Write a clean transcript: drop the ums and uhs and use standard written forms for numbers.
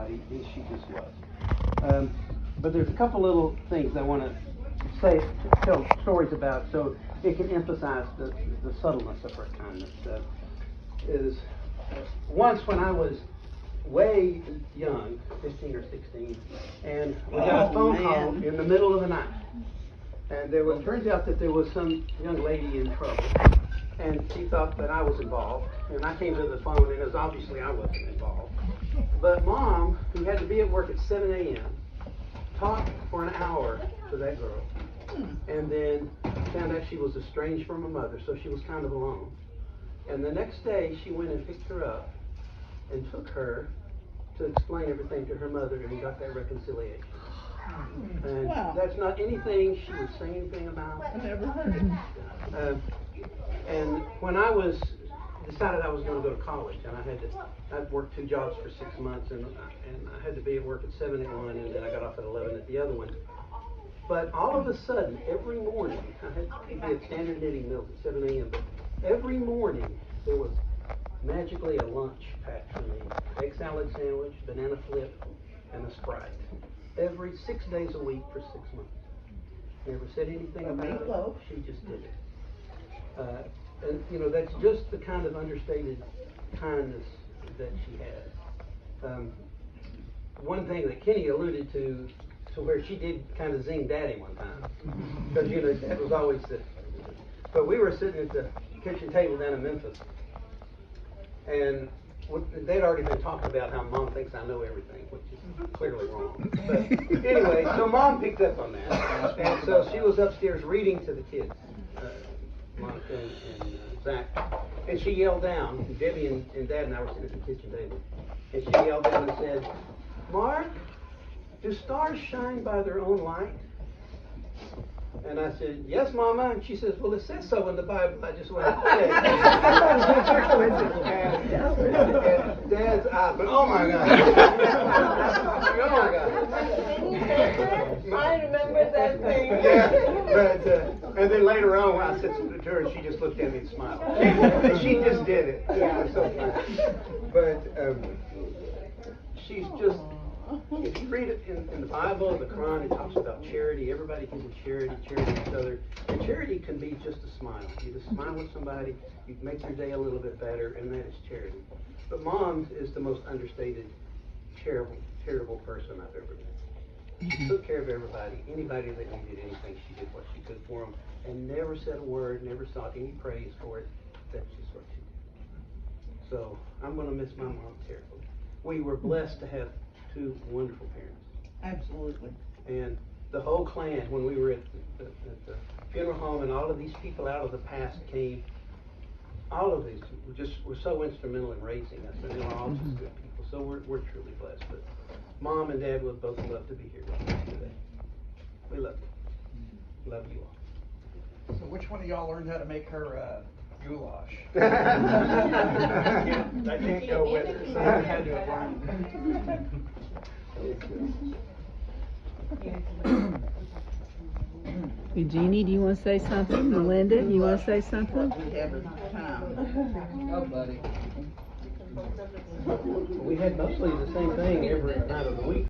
everybody, and she just was. But there's a couple little things I want to tell stories about, so it can emphasize the subtleness of her kindness. Once when I was way young, 15 or 16, and we got a phone call in the middle of the night, and turns out that there was some young lady in trouble, and she thought that I was involved, and I came to the phone, and it was obviously I wasn't involved. But Mom, who had to be at work at 7 a.m., talked for an hour to that girl, and then found out she was estranged from her mother, so she was kind of alone. And the next day, she went and picked her up and took her to explain everything to her mother, and we got that reconciliation. And that's not anything she would say anything about. I never heard it. And when I decided I was going to go to college, and I'd worked 2 jobs for 6 months, and I had to be at work at 7 at one, and then I got off at 11 at the other one. But all of a sudden, every morning, I had to be at Standard Knitting Mills at 7 a.m., but every morning there was magically a lunch packed for me. Egg salad sandwich, banana flip, and a Sprite. Every 6 days a week for 6 months. Never said anything about it. She just did it. And that's just the kind of understated kindness that she had. One thing that Kenny alluded to where she did kind of zing Daddy one time, because that was always but we were sitting at the kitchen table down in Memphis, and they'd already been talking about how Mom thinks I know everything, which is clearly wrong. But anyway, so Mom picked up on that, and so she was upstairs reading to the kids, Monica and Zach, and she yelled down. Debbie and Dad and I were sitting at the kitchen table, and she yelled down and said, "Mark, do stars shine by their own light?" And I said, "Yes, Mama." And she says, "Well, it says so in the Bible." I just went, "Okay." And Dad's eye, but oh my God. Oh my God. I remember that thing. Yeah, but, and then later on when I said something to her, and she just looked at me and smiled. She just did it. Yeah. It was so funny. But she's just, if you read it in the Bible, the Quran, it talks about charity. Everybody can do charity each other. And charity can be just a smile. You just smile with somebody, you make their day a little bit better, and that is charity. But Mom is the most understated, charitable person I've ever met. She took care of everybody. Anybody that needed anything, she did what she could for them, and never said a word, never sought any praise for it. That's just what she did. So I'm going to miss my mom terribly. We were blessed to have 2 wonderful parents. Absolutely. And the whole clan, when we were at the funeral home, and all of these people out of the past came, all of these were so instrumental in raising us, and they were all just good people. So we're truly blessed. But Mom and Dad would both love to be here with us today. We love you. Love you all. So which one of y'all learned how to make her goulash? I can't go with it. So I had to have learned. Eugenie, do you want to say something? Melinda, you want to say something? We have time. Oh, buddy. We had mostly the same thing every night of the week.